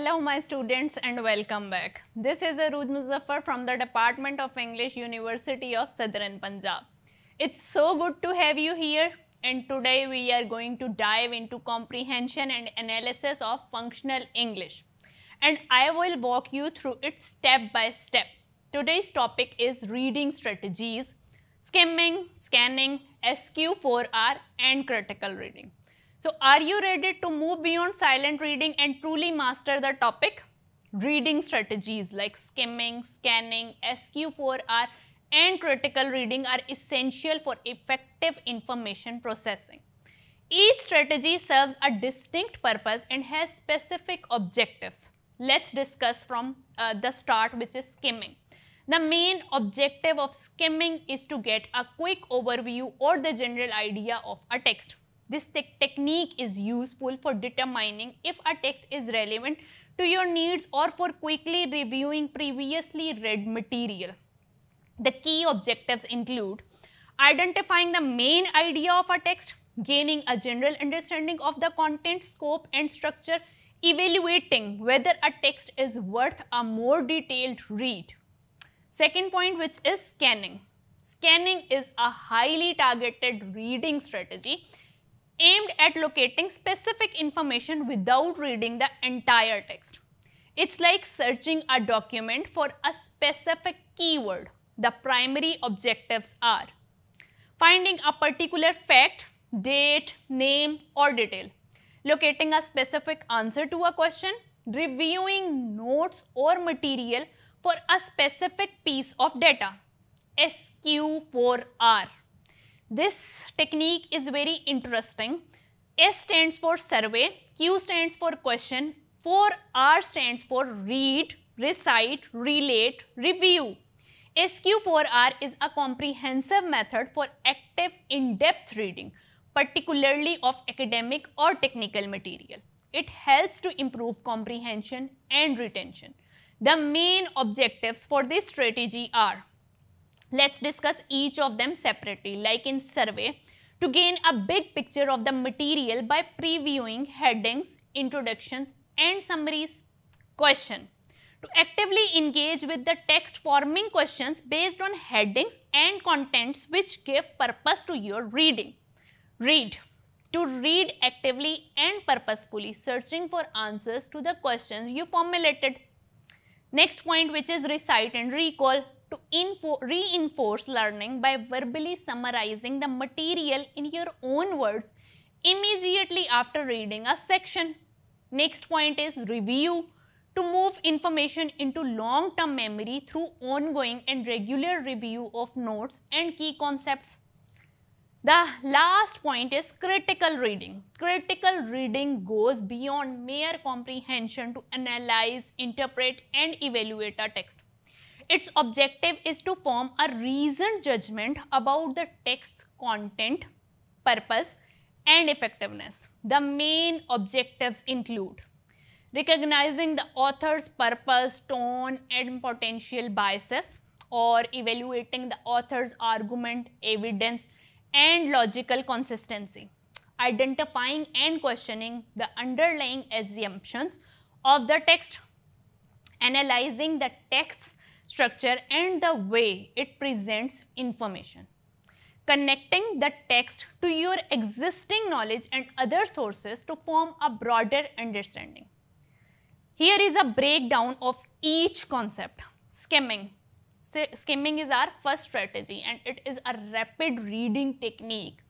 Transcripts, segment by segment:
Hello my students and welcome back. This is Arooj Muzaffar from the Department of English, University of Southern Punjab. It's so good to have you here, and today we are going to dive into comprehension and analysis of functional English. And I will walk you through it step by step. Today's topic is reading strategies, skimming, scanning, SQ4R and critical reading. So are you ready to move beyond silent reading and truly master the topic? Reading strategies like skimming, scanning, SQ4R and critical reading are essential for effective information processing. Each strategy serves a distinct purpose and has specific objectives. Let's discuss from the start, which is skimming. The main objective of skimming is to get a quick overview or the general idea of a text. This technique is useful for determining if a text is relevant to your needs or for quickly reviewing previously read material. The key objectives include identifying the main idea of a text, gaining a general understanding of the content, scope and structure, evaluating whether a text is worth a more detailed read. Second point, which is scanning. Scanning is a highly targeted reading strategy aimed at locating specific information without reading the entire text. It's like searching a document for a specific keyword. The primary objectives are finding a particular fact, date, name or detail, locating a specific answer to a question, reviewing notes or material for a specific piece of data. SQ4R. This technique is very interesting. S stands for survey, Q stands for question, 4R stands for read, recite, relate, review. SQ4R is a comprehensive method for active in-depth reading, particularly of academic or technical material. It helps to improve comprehension and retention. The main objectives for this strategy are, let's discuss each of them separately. Like in survey, to gain a big picture of the material by previewing headings, introductions and summaries. Question, to actively engage with the text, forming questions based on headings and contents which give purpose to your reading. Read, to read actively and purposefully, searching for answers to the questions you formulated. Next point, which is recite and recall, to reinforce learning by verbally summarizing the material in your own words immediately after reading a section. Next point is review, to move information into long-term memory through ongoing and regular review of notes and key concepts. The last point is critical reading. Critical reading goes beyond mere comprehension to analyze, interpret and evaluate a text. Its objective is to form a reasoned judgment about the text's content, purpose and effectiveness. The main objectives include recognizing the author's purpose, tone and potential biases, or evaluating the author's argument, evidence and logical consistency, identifying and questioning the underlying assumptions of the text, analyzing the text's structure and the way it presents information, connecting the text to your existing knowledge and other sources to form a broader understanding. Here is a breakdown of each concept. Skimming. Skimming is our first strategy and it is a rapid reading technique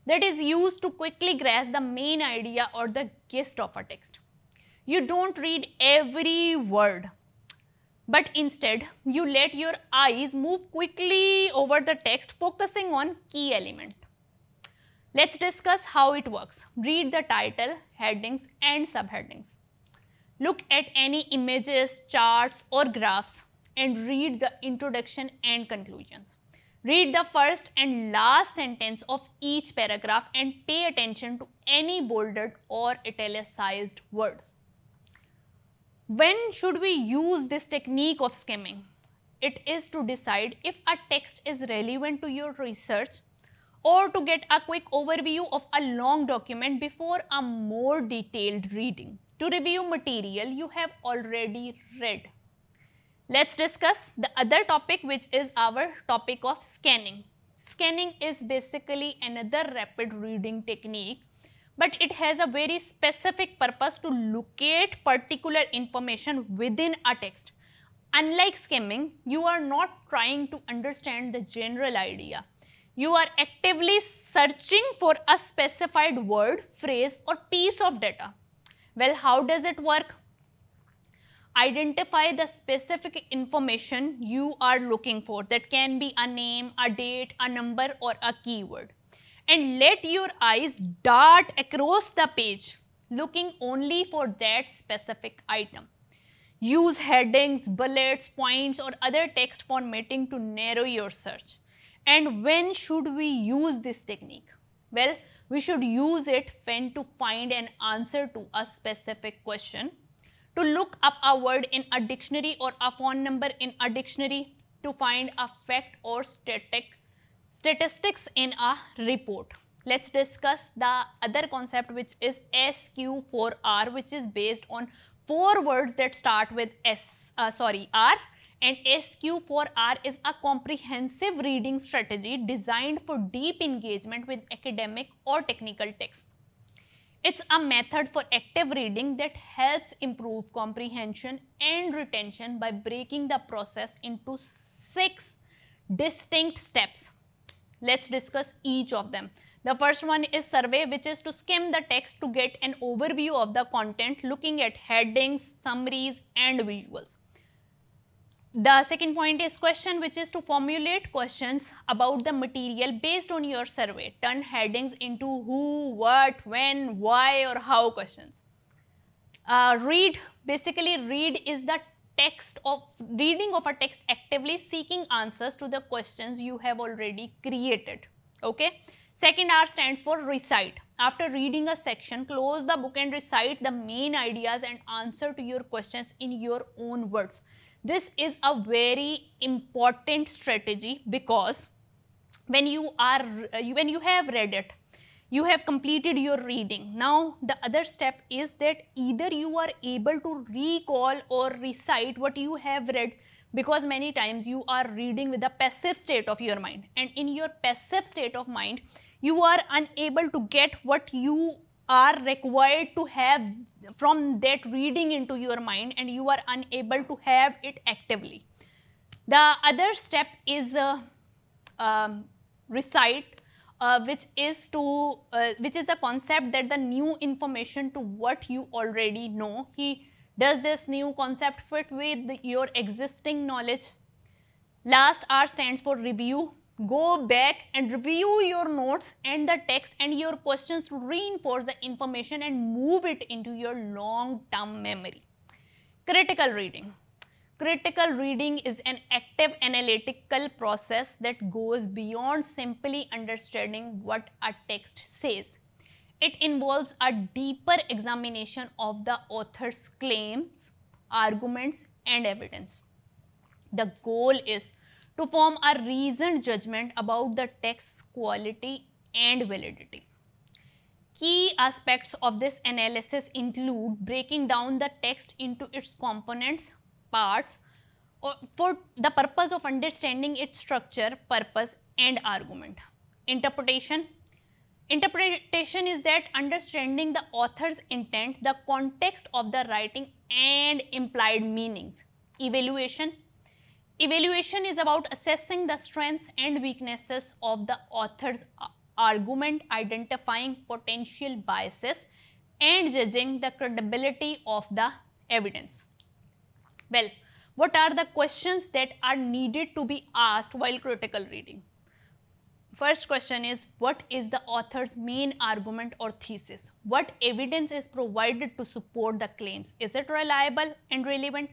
that is used to quickly grasp the main idea or the gist of a text. You don't read every word, but instead you let your eyes move quickly over the text, focusing on key elements. Let's discuss how it works. Read the title, headings and subheadings. Look at any images, charts or graphs and read the introduction and conclusions. Read the first and last sentence of each paragraph and pay attention to any bolded or italicized words. When should we use this technique of skimming? It is to decide if a text is relevant to your research or to get a quick overview of a long document before a more detailed reading. to review material you have already read. Let's discuss the other topic, which is our topic of scanning. Scanning is basically another rapid reading technique, but it has a very specific purpose to locate particular information within a text. Unlike skimming, you are not trying to understand the general idea. You are actively searching for a specified word, phrase, or piece of data. Well, how does it work? Identify the specific information you are looking for. That can be a name, a date, a number, or a keyword. And let your eyes dart across the page, looking only for that specific item. Use headings, bullets, points, or other text formatting to narrow your search. And when should we use this technique? Well, we should use it when to find an answer to a specific question, to look up a word in a dictionary or a phone number in a dictionary, to find a fact or statistics in a report. Let's discuss the other concept, which is SQ4R, which is based on 4 words that start with R, and SQ4R is a comprehensive reading strategy designed for deep engagement with academic or technical texts. It's a method for active reading that helps improve comprehension and retention by breaking the process into 6 distinct steps. Let's discuss each of them. The first one is survey, which is to skim the text to get an overview of the content, looking at headings, summaries, and visuals. The second point is question, which is to formulate questions about the material based on your survey. Turn headings into who, what, when, why, or how questions. Read, basically read is the reading of a text actively seeking answers to the questions you have already created. Okay. Second R stands for recite. After reading a section, close the book and recite the main ideas and answer to your questions in your own words. This is a very important strategy because when you have read it, you have completed your reading. Now the other step is that either you are able to recall or recite what you have read, because many times you are reading with a passive state of your mind, and in your passive state of mind you are unable to get what you are required to have from that reading into your mind, and you are unable to have it actively. The other step is recite, which is a concept that the new information to what you already know. Does this new concept fit with your existing knowledge? Last R stands for review. Go back and review your notes and the text and your questions to reinforce the information and move it into your long-term memory. Critical reading. Critical reading is an active analytical process that goes beyond simply understanding what a text says. It involves a deeper examination of the author's claims, arguments, and evidence. The goal is to form a reasoned judgment about the text's quality and validity. Key aspects of this analysis include breaking down the text into its components, parts, for the purpose of understanding its structure, purpose, and argument. Interpretation. Interpretation is that understanding the author's intent, the context of the writing, and implied meanings. Evaluation. Evaluation is about assessing the strengths and weaknesses of the author's argument, identifying potential biases, and judging the credibility of the evidence. Well, what are the questions that are needed to be asked while critical reading? First question is, what is the author's main argument or thesis? What evidence is provided to support the claims? Is it reliable and relevant?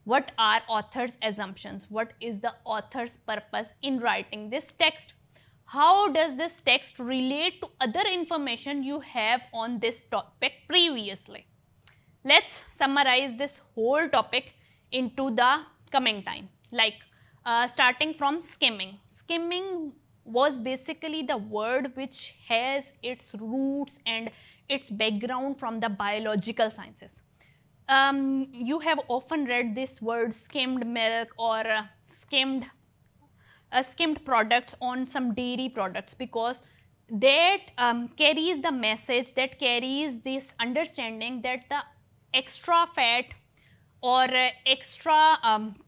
What are author's assumptions? What is the author's purpose in writing this text? How does this text relate to other information you have on this topic previously? Let's summarize this whole topic into the coming time. Like starting from skimming. Skimming was basically the word which has its roots and its background from the biological sciences. You have often read this word skimmed milk or skimmed products on some dairy products, because that carries the message, that carries this understanding that the extra fat or extra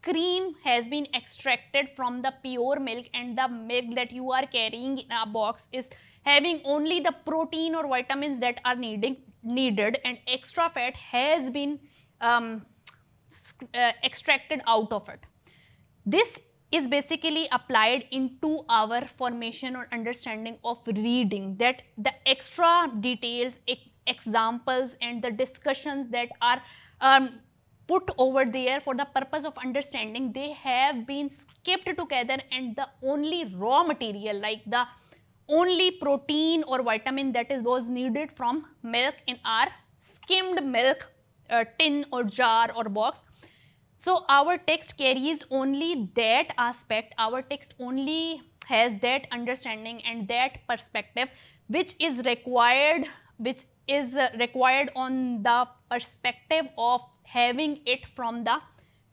cream has been extracted from the pure milk, and the milk that you are carrying in a box is having only the protein or vitamins that are needed, and extra fat has been extracted out of it. This is basically applied into our formation or understanding of reading, that the extra details, examples and the discussions that are put over there for the purpose of understanding, they have been skipped together, and the only raw material, like the only protein or vitamin that was needed from milk in our skimmed milk tin or jar or box. So our text carries only that aspect, our text only has that understanding and that perspective which is required on the perspective of having it from the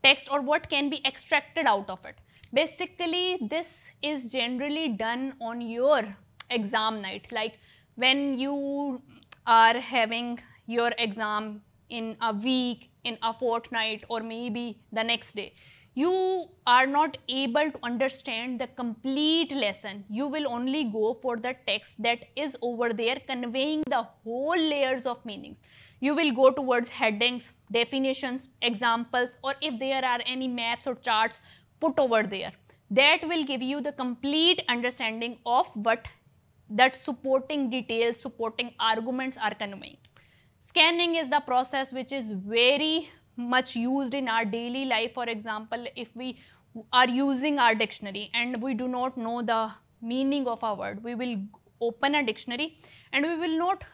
text, or what can be extracted out of it. Basically, this is generally done on your exam night, like when you are having your exam in a week, in a fortnight, or maybe the next day. You are not able to understand the complete lesson. You will only go for the text that is over there conveying the whole layers of meanings. You will go towards headings, definitions, examples, or if there are any maps or charts put over there. That will give you the complete understanding of what that supporting details, supporting arguments are conveying. Scanning is the process which is very much used in our daily life. For example, if we are using our dictionary and we do not know the meaning of a word, we will open a dictionary and we will not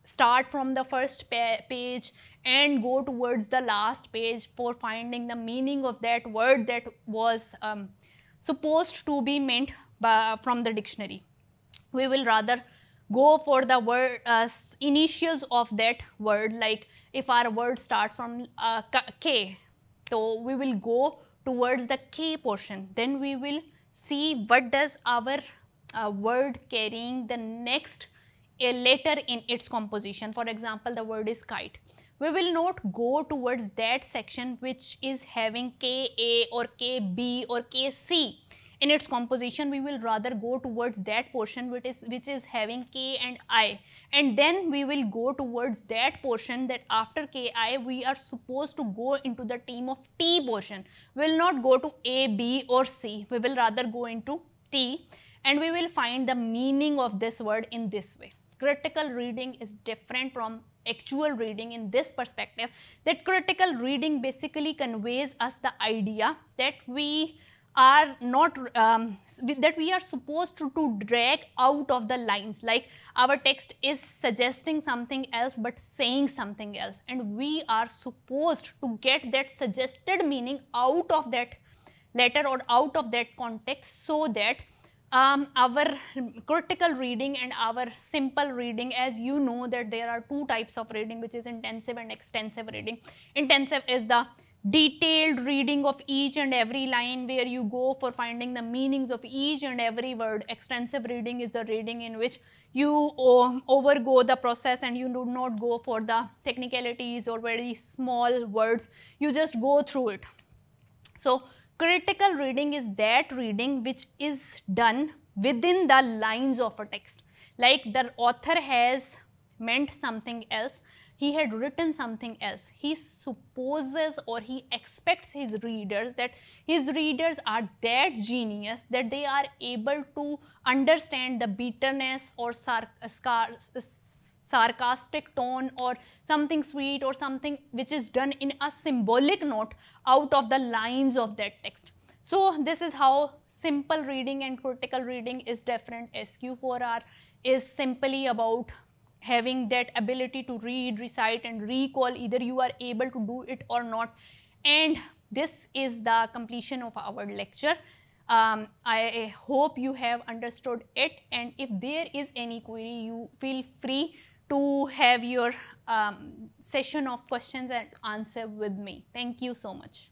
start from the first page and go towards the last page for finding the meaning of that word that was supposed to be meant from the dictionary. We will rather go for the word initials of that word, like if our word starts from K, so we will go towards the K portion. Then we will see what does our word carrying the next letter in its composition. For example, the word is kite. We will not go towards that section which is having KA or KB or KC in its composition. We will rather go towards that portion which is having K and I, and then we will go towards that portion that after KI we are supposed to go into the team of T portion. We will not go to A, B or C, we will rather go into T, and we will find the meaning of this word in this way. Critical reading is different from actual reading in this perspective, that critical reading basically conveys us the idea that we are not that we are supposed to drag out of the lines, like our text is suggesting something else but saying something else, and we are supposed to get that suggested meaning out of that letter or out of that context, so that our critical reading and our simple reading, as you know that there are two types of reading, which is intensive and extensive reading. Intensive is the detailed reading of each and every line where you go for finding the meanings of each and every word. Extensive reading is a reading in which you overgo the process and you do not go for the technicalities or very small words, you just go through it. So critical reading is that reading which is done within the lines of a text, like the author has meant something else, he had written something else. He supposes or he expects his readers that his readers are that genius that they are able to understand the bitterness or sarcastic tone or something sweet or something which is done in a symbolic note out of the lines of that text. So this is how simple reading and critical reading is different. SQ4R is simply about having that ability to read, recite and recall, either you are able to do it or not. And this is the completion of our lecture. I hope you have understood it, and if there is any query, you feel free to have your session of questions and answer with me. Thank you so much.